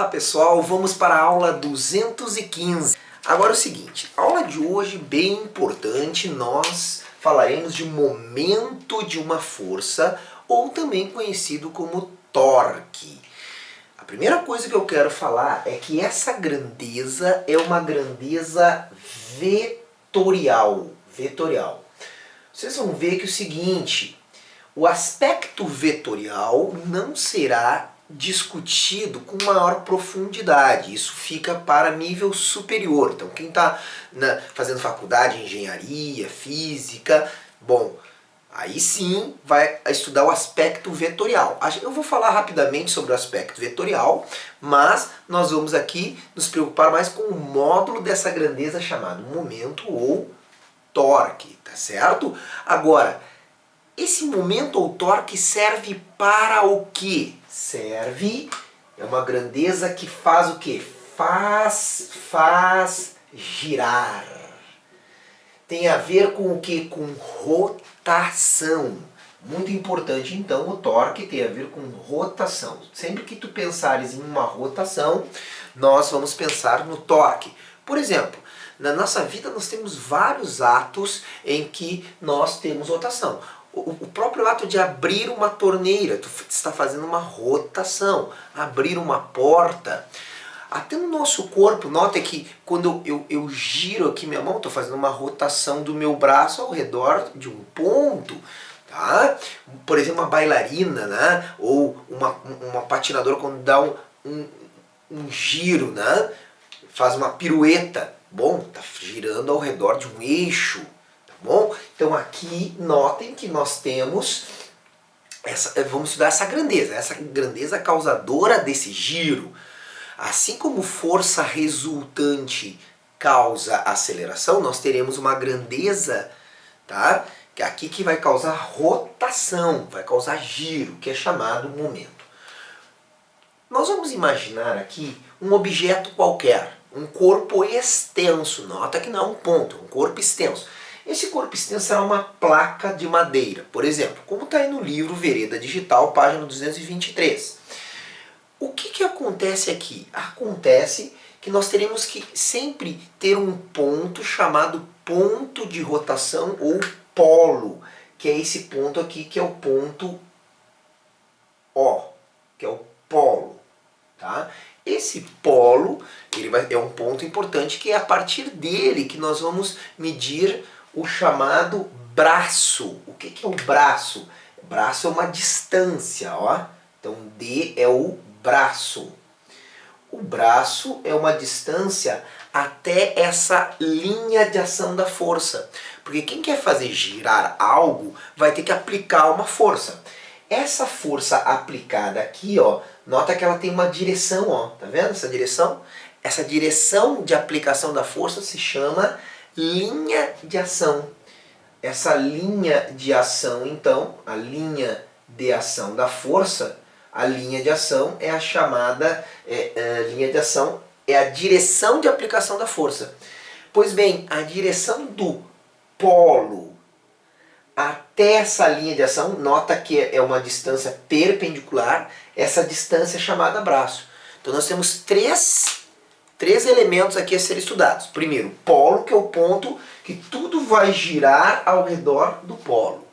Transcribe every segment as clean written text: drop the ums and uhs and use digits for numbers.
Olá pessoal, vamos para a aula 215. Agora é o seguinte, a aula de hoje bem importante, nós falaremos de momento de uma força, ou também conhecido como torque. A primeira coisa que eu quero falar é que essa grandeza é uma grandeza vetorial. Vocês vão ver que é o seguinte, o aspecto vetorial não será discutido com maior profundidade. Isso fica para nível superior. Então quem está fazendo faculdade de engenharia, física, bom, aí sim vai estudar o aspecto vetorial. Eu vou falar rapidamente sobre o aspecto vetorial, mas nós vamos aqui nos preocupar mais com o módulo dessa grandeza chamado momento ou torque, tá certo? Agora, esse momento ou torque serve para o quê? É uma grandeza que faz o quê? Faz girar. Tem a ver com o quê? Com rotação. Muito importante, então, o torque tem a ver com rotação. Sempre que tu pensares em uma rotação, nós vamos pensar no torque. Por exemplo, na nossa vida nós temos vários atos em que nós temos rotação. O próprio ato de abrir uma torneira, tu está fazendo uma rotação. Abrir uma porta. Até no nosso corpo, nota que quando eu giro aqui minha mão, estou fazendo uma rotação do meu braço ao redor de um ponto. Tá? Por exemplo, uma bailarina, né? Ou uma patinadora quando dá um giro, né? Faz uma pirueta. Bom, está girando ao redor de um eixo. Bom, então aqui notem que nós temos, vamos estudar essa grandeza causadora desse giro. Assim como força resultante causa aceleração, nós teremos uma grandeza, tá? Aqui que vai causar rotação, vai causar giro, que é chamado momento. Nós vamos imaginar aqui um objeto qualquer, um corpo extenso, nota que não é um ponto, é um corpo extenso. Esse corpo extenso será uma placa de madeira, por exemplo, como está aí no livro Vereda Digital, página 223. O que acontece aqui? Acontece que nós teremos que sempre ter um ponto chamado ponto de rotação ou polo, que é esse ponto aqui que é o ponto O, que é o polo. Tá? Esse polo é um ponto importante que é a partir dele que nós vamos medir o chamado braço. O que é o braço? O braço é uma distância, ó. Então D é o braço. O braço é uma distância até essa linha de ação da força. Porque quem quer fazer girar algo vai ter que aplicar uma força. Essa força aplicada aqui, ó, nota que ela tem uma direção, ó. Tá vendo essa direção? Essa direção de aplicação da força se chama linha de ação. Essa linha de ação, então, a linha de ação da força, a linha de ação é a chamada, linha de ação é a direção de aplicação da força. Pois bem, a direção do polo até essa linha de ação, nota que é uma distância perpendicular, essa distância é chamada braço. Então nós temos três elementos aqui a serem estudados. Primeiro, o polo, que é o ponto que tudo vai girar ao redor do polo.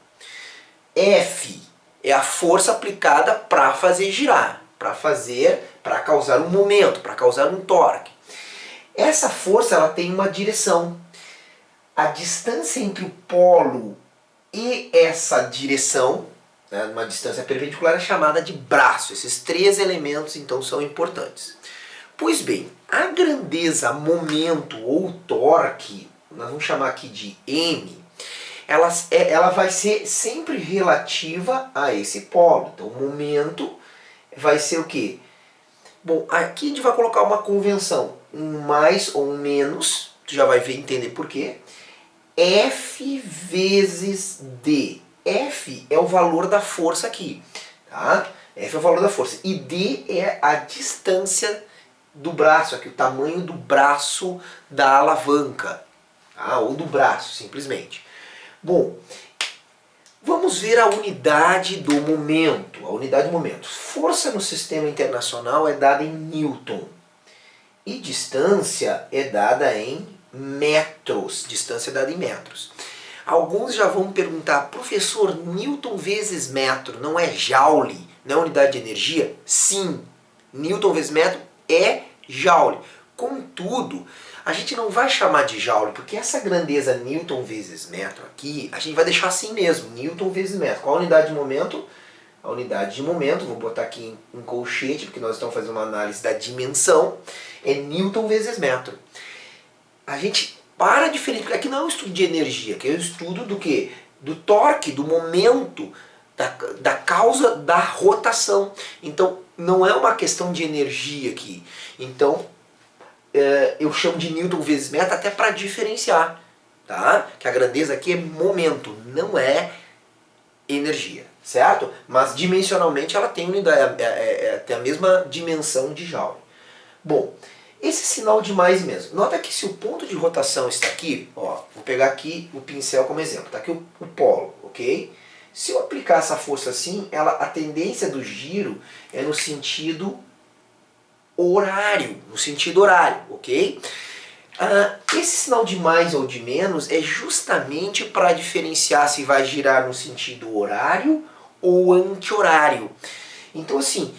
F é a força aplicada para fazer girar, para causar um momento, para causar um torque. Essa força ela tem uma direção. A distância entre o polo e essa direção, né, uma distância perpendicular, é chamada de braço. Esses três elementos então são importantes. Pois bem, a grandeza momento ou torque, nós vamos chamar aqui de M, ela vai ser sempre relativa a esse polo. Então o momento vai ser o quê? Bom, aqui a gente vai colocar uma convenção, um mais ou um menos, tu já vai entender por quê. F vezes D. F é o valor da força aqui, tá? F é o valor da força. E D é a distância do braço, aqui o tamanho do braço da alavanca, tá? Ou do braço, simplesmente. Bom, vamos ver a unidade do momento. a unidade de momento. Força no sistema internacional é dada em Newton. E distância é dada em metros. Distância é dada em metros. Alguns já vão perguntar, professor, Newton vezes metro não é joule, não é unidade de energia? Sim, Newton vezes metro é joule. Contudo, a gente não vai chamar de joule, porque essa grandeza Newton vezes metro aqui, a gente vai deixar assim mesmo, Newton vezes metro. Qual a unidade de momento? A unidade de momento, vou botar aqui em colchete, porque nós estamos fazendo uma análise da dimensão, é Newton vezes metro. A gente para diferente, porque aqui não é um estudo de energia, aqui é um estudo do quê? Do torque, do momento, da causa da rotação. Então, não é uma questão de energia aqui. Então, eu chamo de Newton vezes metro até para diferenciar, tá? Que a grandeza aqui é momento, não é energia, certo? Mas dimensionalmente ela tem unidade, tem a mesma dimensão de Joule. Bom, esse sinal de mais e menos. Nota que se o ponto de rotação está aqui, ó, vou pegar aqui o pincel como exemplo, está aqui o polo, ok? Se eu aplicar essa força assim, a tendência do giro é no sentido horário, ok? Esse sinal de mais ou de menos é justamente para diferenciar se vai girar no sentido horário ou anti-horário. Então assim,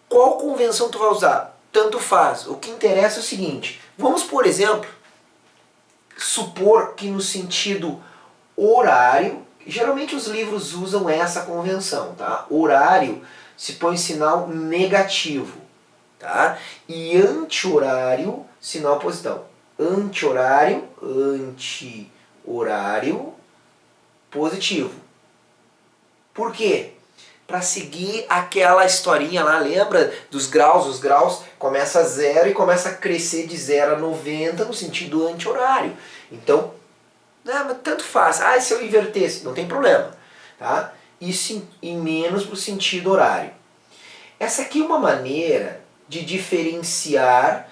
qual convenção tu vai usar? Tanto faz. O que interessa é o seguinte, vamos, por exemplo, supor que no sentido horário, geralmente os livros usam essa convenção, tá? Horário se põe sinal negativo, tá? E anti-horário, sinal positivo. Anti-horário, positivo. Por quê? Para seguir aquela historinha lá, lembra dos graus? Os graus começa a 0 e começa a crescer de 0 a 90 no sentido anti-horário. Então, mas tanto faz. Se eu invertesse, não tem problema. Tá? Isso em menos para o sentido horário. Essa aqui é uma maneira de diferenciar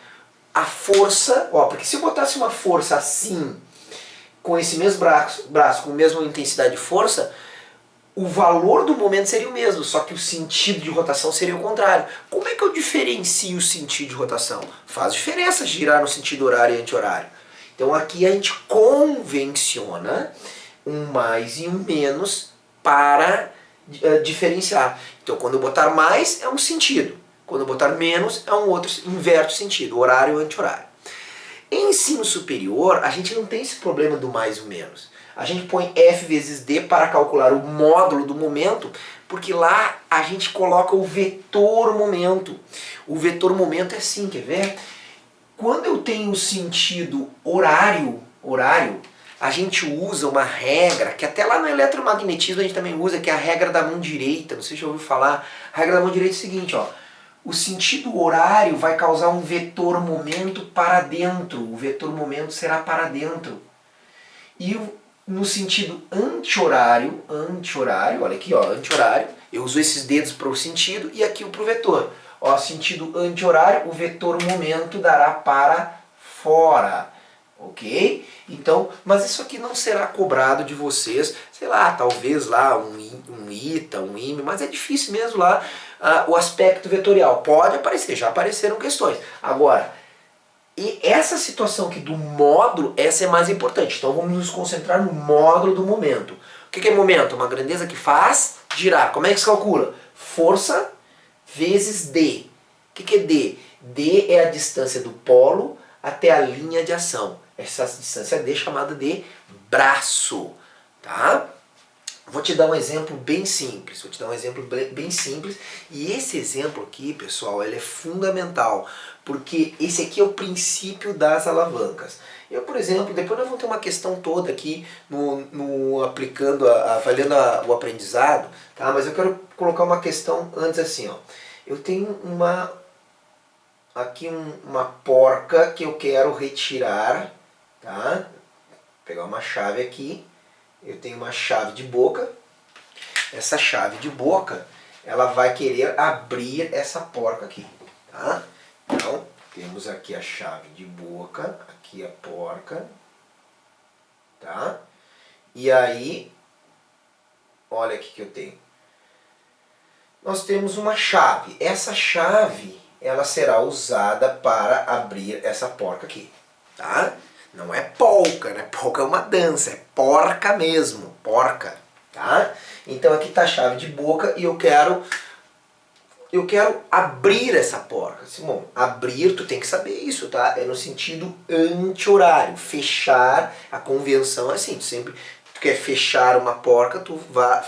a força, porque se eu botasse uma força assim, com esse mesmo braço com a mesma intensidade de força, o valor do momento seria o mesmo, só que o sentido de rotação seria o contrário. Como é que eu diferencio o sentido de rotação? Faz diferença girar no sentido horário e anti-horário. Então aqui a gente convenciona um mais e um menos para diferenciar. Então quando eu botar mais é um sentido, quando eu botar menos é um outro, inverte o sentido, horário e anti-horário. Em ensino superior a gente não tem esse problema do mais e o menos. A gente põe F vezes D para calcular o módulo do momento, porque lá a gente coloca o vetor momento. O vetor momento é assim, quer ver? Quando eu tenho o sentido horário, a gente usa uma regra, que até lá no eletromagnetismo a gente também usa, que é a regra da mão direita, não sei se já ouviu falar. A regra da mão direita é o seguinte, ó. O sentido horário vai causar um vetor momento para dentro. O vetor momento será para dentro. E no sentido anti-horário, olha aqui, ó, anti-horário, eu uso esses dedos para o sentido e aqui para o vetor. Ó, sentido anti-horário, o vetor momento dará para fora, ok? Então, mas isso aqui não será cobrado de vocês, sei lá, talvez lá um ITA, um IME, mas é difícil mesmo lá o aspecto vetorial. Pode aparecer, já apareceram questões. Agora, e essa situação aqui do módulo, essa é mais importante. Então vamos nos concentrar no módulo do momento. O que é momento? Uma grandeza que faz girar. Como é que se calcula? Força vezes D. O que é D? D é a distância do polo até a linha de ação. Essa distância D é chamada de braço. Tá? Vou te dar um exemplo bem simples. E esse exemplo aqui, pessoal, ele é fundamental. Porque esse aqui é o princípio das alavancas. Eu, por exemplo, depois nós vamos ter uma questão toda aqui avaliando o aprendizado, tá? Mas eu quero colocar uma questão antes assim, ó. Eu tenho uma porca que eu quero retirar, tá? Vou pegar uma chave aqui. Eu tenho uma chave de boca. Essa chave de boca, ela vai querer abrir essa porca aqui, tá? Então, temos aqui a chave de boca, aqui a porca, tá? E aí, olha aqui que eu tenho. nós temos uma chave. Essa chave, ela será usada para abrir essa porca aqui, tá? Não é polca, né? Polca é uma dança, é porca mesmo, porca, tá? Então aqui está a chave de boca e eu quero abrir essa porca. Simão, abrir, tu tem que saber isso, tá? É no sentido anti-horário. Fechar, a convenção é assim, tu quer fechar uma porca, tu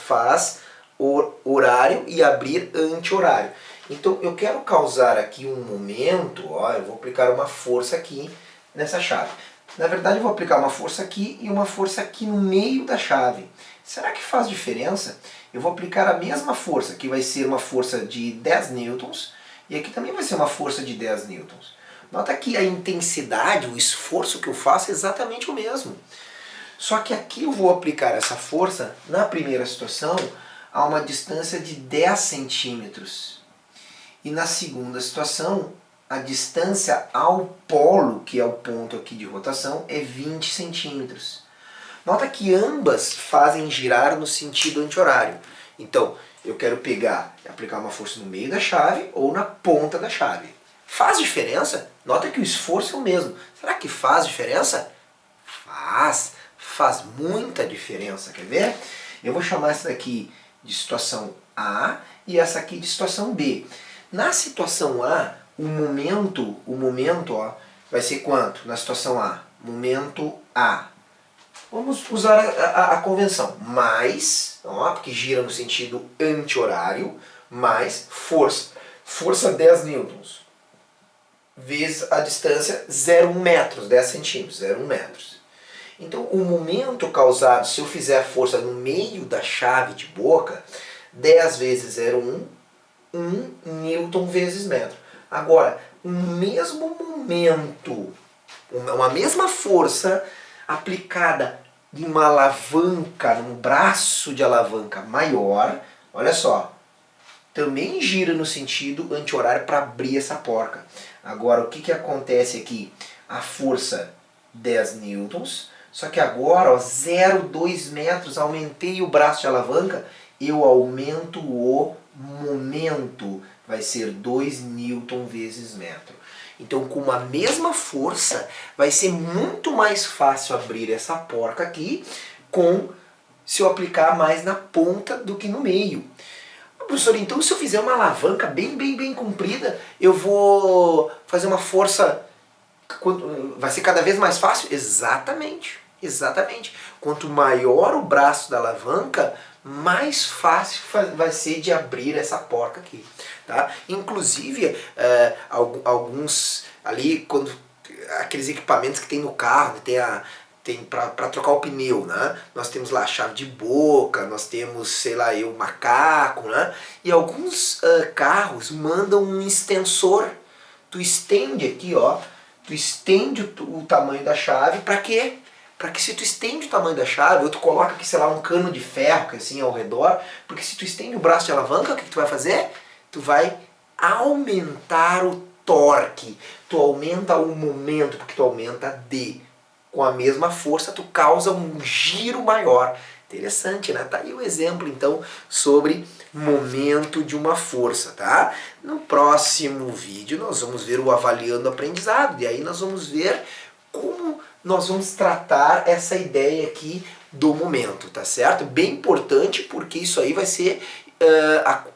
faz o horário e abrir anti-horário. Então eu quero causar aqui um momento, ó, eu vou aplicar uma força aqui nessa chave. Na verdade eu vou aplicar uma força aqui e uma força aqui no meio da chave. Será que faz diferença? Eu vou aplicar a mesma força, que vai ser uma força de 10 newtons, e aqui também vai ser uma força de 10 newtons. Nota que a intensidade, o esforço que eu faço é exatamente o mesmo. Só que aqui eu vou aplicar essa força, na primeira situação, a uma distância de 10 centímetros. E na segunda situação, a distância ao polo, que é o ponto aqui de rotação, é 20 centímetros. Nota que ambas fazem girar no sentido anti-horário. Então, eu quero aplicar uma força no meio da chave ou na ponta da chave. Faz diferença? Nota que o esforço é o mesmo. Será que faz diferença? Faz muita diferença. Quer ver? Eu vou chamar essa daqui de situação A e essa aqui de situação B. Na situação A, o momento ó, vai ser quanto na situação A? Momento A. Vamos usar a convenção. Mais, ó, porque gira no sentido anti-horário, mais força. Força 10 newtons. Vezes a distância 0,1 metros, 10 centímetros, 0,1 metros. Então o momento causado, se eu fizer a força no meio da chave de boca, 10 vezes 0,1, 1 newton vezes metro. Agora, o mesmo momento, uma mesma força aplicada em uma alavanca, num braço de alavanca maior, olha só, também gira no sentido anti-horário para abrir essa porca. Agora, o que acontece aqui? A força 10 newtons, só que agora, ó, 0,2 metros, aumentei o braço de alavanca, eu aumento o momento, vai ser 2 newton vezes metro. Então, com a mesma força, vai ser muito mais fácil abrir essa porca aqui se eu aplicar mais na ponta do que no meio. Professor, então se eu fizer uma alavanca bem comprida, eu vou fazer uma força, vai ser cada vez mais fácil? Exatamente. Quanto maior o braço da alavanca, mais fácil vai ser de abrir essa porca aqui. Tá? Inclusive, alguns ali, aqueles equipamentos que tem no carro, tem para trocar o pneu, né? Nós temos lá a chave de boca, nós temos, sei lá, o macaco, né? E alguns carros mandam um extensor. Tu estende aqui, ó, tu estende o tamanho da chave, para quê? Para que se tu estende o tamanho da chave, ou tu coloca aqui, sei lá, um cano de ferro, que assim, ao redor, porque se tu estende o braço de alavanca, o que tu vai fazer? Tu vai aumentar o torque, tu aumenta o momento, porque tu aumenta D. Com a mesma força, tu causa um giro maior. Interessante, né? Tá aí o exemplo, então, sobre momento de uma força, tá? No próximo vídeo, nós vamos ver o avaliando aprendizado, e aí nós vamos ver como nós vamos tratar essa ideia aqui do momento, tá certo? Bem importante, porque isso aí vai ser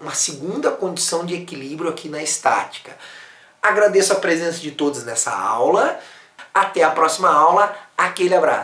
uma segunda condição de equilíbrio aqui na estática. Agradeço a presença de todos nessa aula. Até a próxima aula. Aquele abraço.